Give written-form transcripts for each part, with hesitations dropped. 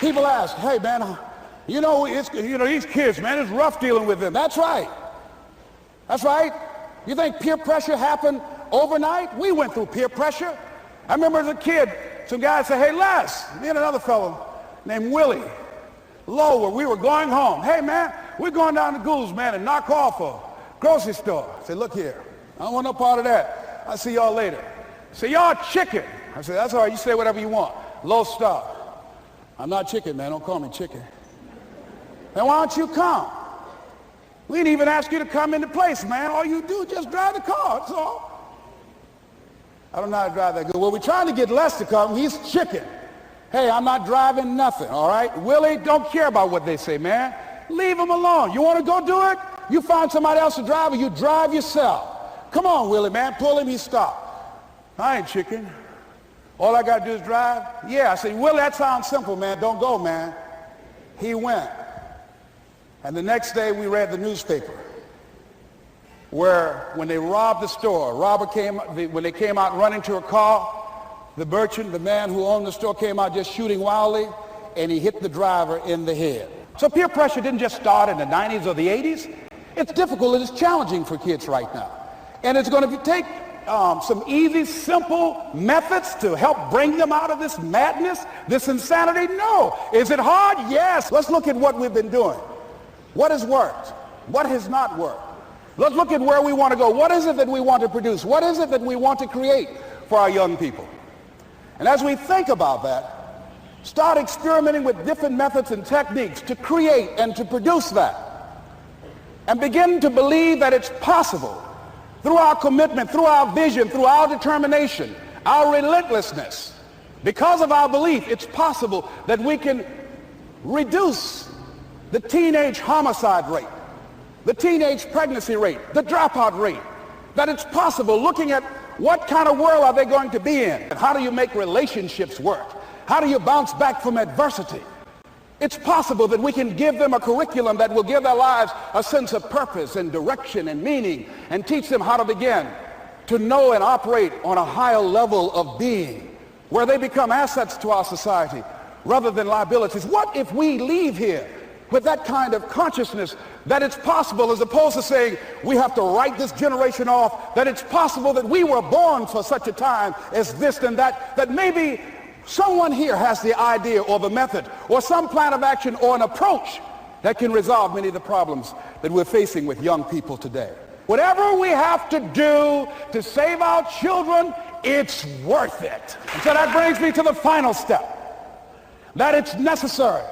People ask, hey man, these kids, man, it's rough dealing with them. That's right. That's right. You think peer pressure happened overnight? We went through peer pressure. I remember as a kid, some guys said, hey Les, me and another fellow named Willie Lower, we were going home. Hey man, we're going down to Gould's, man, and knock off a grocery store. I said, look here, I don't want no part of that. I'll see y'all later. Say, y'all chicken. I said, that's all right, you say whatever you want. Low star. I'm not chicken, man, don't call me chicken. Then why don't you come? We didn't even ask you to come into place, man. All you do is just drive the car, that's all. I don't know how to drive that good. Well, we're trying to get Les to come. He's chicken. Hey, I'm not driving nothing, all right? Willie, don't care about what they say, man. Leave them alone. You want to go do it? You find somebody else to drive, or you drive yourself. Come on, Willie, man. Pull him. He stopped. I ain't chicken. All I got to do is drive? Yeah. I said, Willie, that sounds simple, man. Don't go, man. He went. And the next day, we read the newspaper where when they robbed the store, when they came out running to a car, the merchant, the man who owned the store, came out just shooting wildly, and he hit the driver in the head. So peer pressure didn't just start in the 90s or the 80s. It's difficult and it's challenging for kids right now. And it's going to take some easy, simple methods to help bring them out of this madness, this insanity. No. Is it hard? Yes. Let's look at what we've been doing. What has worked? What has not worked? Let's look at where we want to go. What is it that we want to produce? What is it that we want to create for our young people? And as we think about that, start experimenting with different methods and techniques to create and to produce that. And begin to believe that it's possible through our commitment, through our vision, through our determination, our relentlessness. Because of our belief, it's possible that we can reduce the teenage homicide rate, the teenage pregnancy rate, the dropout rate, that it's possible looking at what kind of world are they going to be in? And how do you make relationships work? How do you bounce back from adversity? It's possible that we can give them a curriculum that will give their lives a sense of purpose and direction and meaning and teach them how to begin to know and operate on a higher level of being where they become assets to our society rather than liabilities. What if we leave here with that kind of consciousness that it's possible, as opposed to saying we have to write this generation off, that it's possible that we were born for such a time as this and that, that maybe someone here has the idea or the method or some plan of action or an approach that can resolve many of the problems that we're facing with young people today. Whatever we have to do to save our children, it's worth it. And so that brings me to the final step, that it's necessary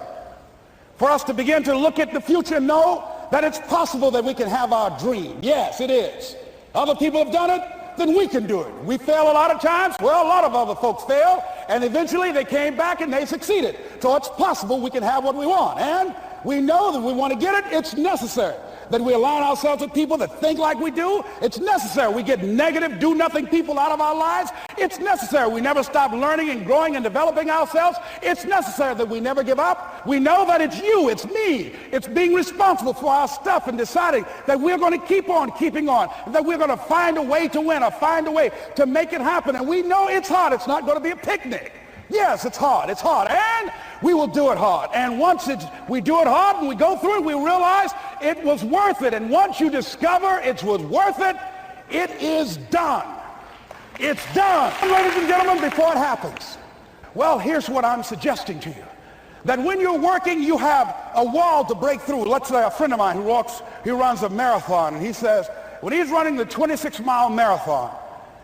for us to begin to look at the future and know that it's possible that we can have our dream. Yes, it is. Other people have done it, then we can do it. We fail a lot of times. Well, a lot of other folks fail, and eventually they came back and they succeeded. So it's possible we can have what we want. And we know that we want to get it. It's necessary that we align ourselves with people that think like we do. It's necessary we get negative, do-nothing people out of our lives. It's necessary we never stop learning and growing and developing ourselves. It's necessary that we never give up. We know that it's you, it's me. It's being responsible for our stuff and deciding that we're going to keep on keeping on, that we're going to find a way to win or find a way to make it happen. And we know it's hard. It's not going to be a picnic. Yes, it's hard, and we will do it hard. And once we do it hard and we go through it, we realize it was worth it. And once you discover it was worth it, it is done. It's done. Ladies and gentlemen, before it happens, well, here's what I'm suggesting to you. That when you're working, you have a wall to break through. Let's say a friend of mine who runs a marathon, and he says, when he's running the 26-mile marathon,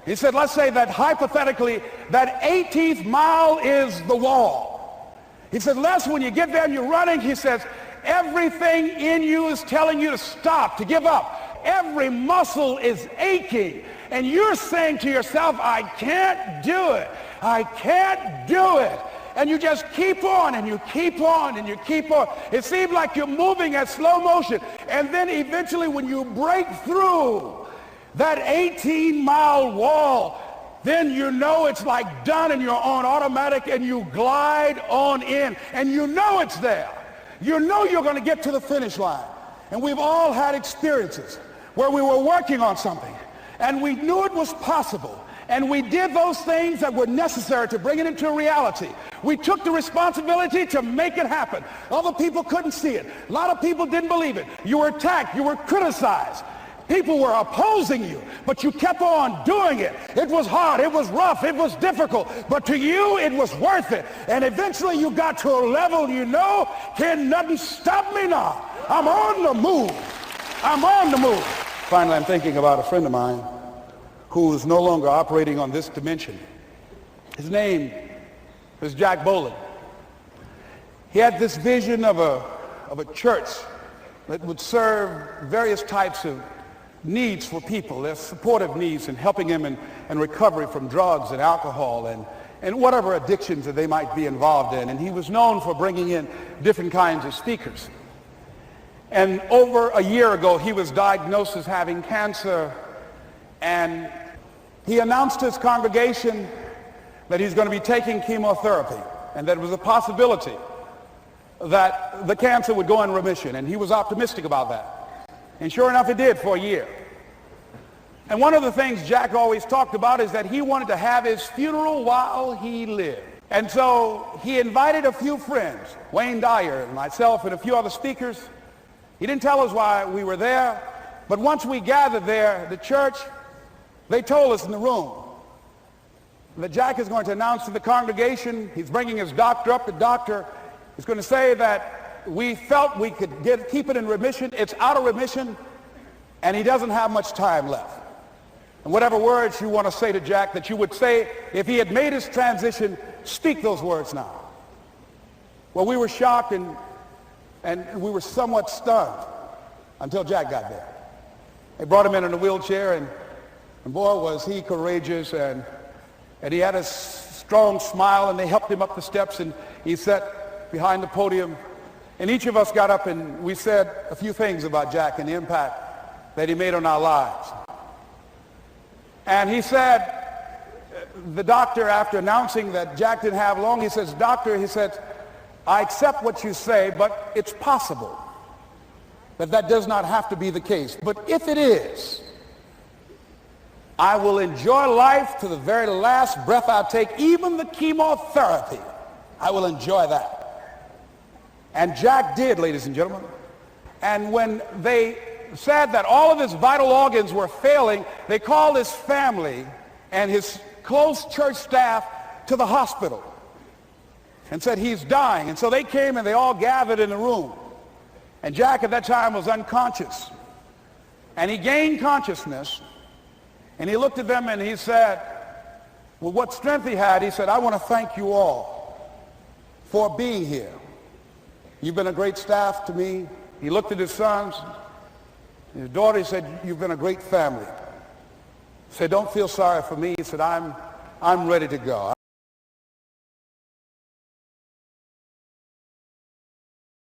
he said, let's say that hypothetically, that 18th mile is the wall. He said, Les, when you get there and you're running, he says, everything in you is telling you to stop, to give up. Every muscle is aching. And you're saying to yourself, I can't do it. I can't do it. And you just keep on and you keep on and you keep on. It seems like you're moving at slow motion. And then eventually when you break through that 18-mile wall, then you know it's like done and you're on automatic and you glide on in and you know it's there. You know you're going to get to the finish line. And we've all had experiences where we were working on something and we knew it was possible And we did those things that were necessary to bring it into reality. We took the responsibility to make it happen. Other people couldn't see it. A lot of people didn't believe it. You were attacked. You were criticized. People were opposing you, but you kept on doing it. It was hard. It was rough. It was difficult. But to you, it was worth it. And eventually you got to a level, can nothing stop me now. I'm on the move. I'm on the move. Finally, I'm thinking about a friend of mine who is no longer operating on this dimension. His name was Jack Boland. He had this vision of a church that would serve various types of needs for people, their supportive needs, and helping them in recovery from drugs and alcohol and whatever addictions that they might be involved in. And he was known for bringing in different kinds of speakers. And over a year ago, he was diagnosed as having cancer, and he announced to his congregation that he's going to be taking chemotherapy and that it was a possibility that the cancer would go in remission, and he was optimistic about that. And sure enough, it did for a year. And one of the things Jack always talked about is that he wanted to have his funeral while he lived. And so he invited a few friends, Wayne Dyer and myself and a few other speakers. He didn't tell us why we were there, but once we gathered there, the church, they told us in the room that Jack is going to announce to the congregation, he's bringing his doctor up. The doctor is going to say that we felt we could keep it in remission. It's out of remission, and he doesn't have much time left. And whatever words you want to say to Jack that you would say if he had made his transition, speak those words now. Well, we were shocked and we were somewhat stunned until Jack got there. They brought him in a wheelchair, and boy, was he courageous, and he had a strong smile, and they helped him up the steps, and he sat behind the podium. And each of us got up and we said a few things about Jack and the impact that he made on our lives. And he said, the doctor, after announcing that Jack didn't have long, he says, "Doctor," he said, "I accept what you say, but it's possible that does not have to be the case. But if it is, I will enjoy life to the very last breath I take, even the chemotherapy. I will enjoy that." And Jack did, ladies and gentlemen. And when they said that all of his vital organs were failing, they called his family and his close church staff to the hospital and said, "He's dying." And so they came and they all gathered in the room. And Jack at that time was unconscious. And he gained consciousness, and he looked at them and he said, with what strength he had, he said, "I want to thank you all for being here. You've been a great staff to me." He looked at his sons, his daughter. He said, "You've been a great family." He said, "Don't feel sorry for me." He said, I'm ready to go.